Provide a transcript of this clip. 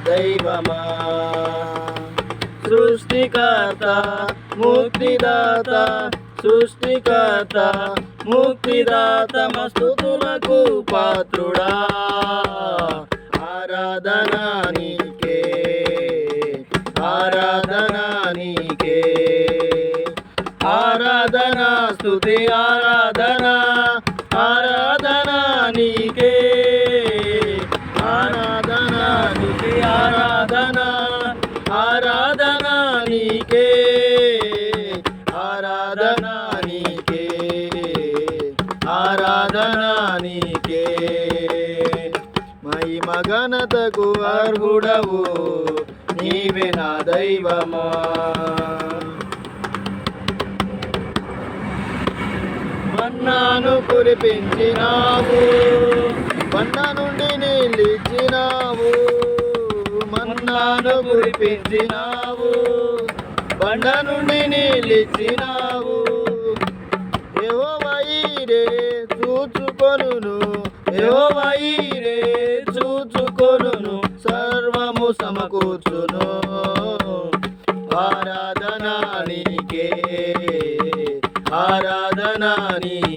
దైవమా. సృష్టికర్త ముక్తిదాత, సృష్టికర్త ముక్తిదాత స్తుతులకు పాత్రుడా. ఆరాధన నీకే, ఆరాధన నీకే, ఆరాధన స్తుతి ఆరాధన, ఆరాధన నీకే, ఆరాధన నీకే, ఆరాధన, ఆరాధన నీకే, ఆరాధన నీకే, ఆరాధన నీకే. మహిమ ఘనతకు అర్హుడవు నీవే నా దైవమా. మన్నాను కురిపించినావు, బండ నుండి నీళ్ళిచ్చినావు. మన్నాను కురిపించినావు, బండ నుండి నీళ్ళిచ్చినావు. యెహోవా ఈరే చూచుకొనును, యెహోవా ఈరే చూచుకొనును, సర్వము సమకూర్చును. ఆరాధన నీకే, ఆరాధన నీకే.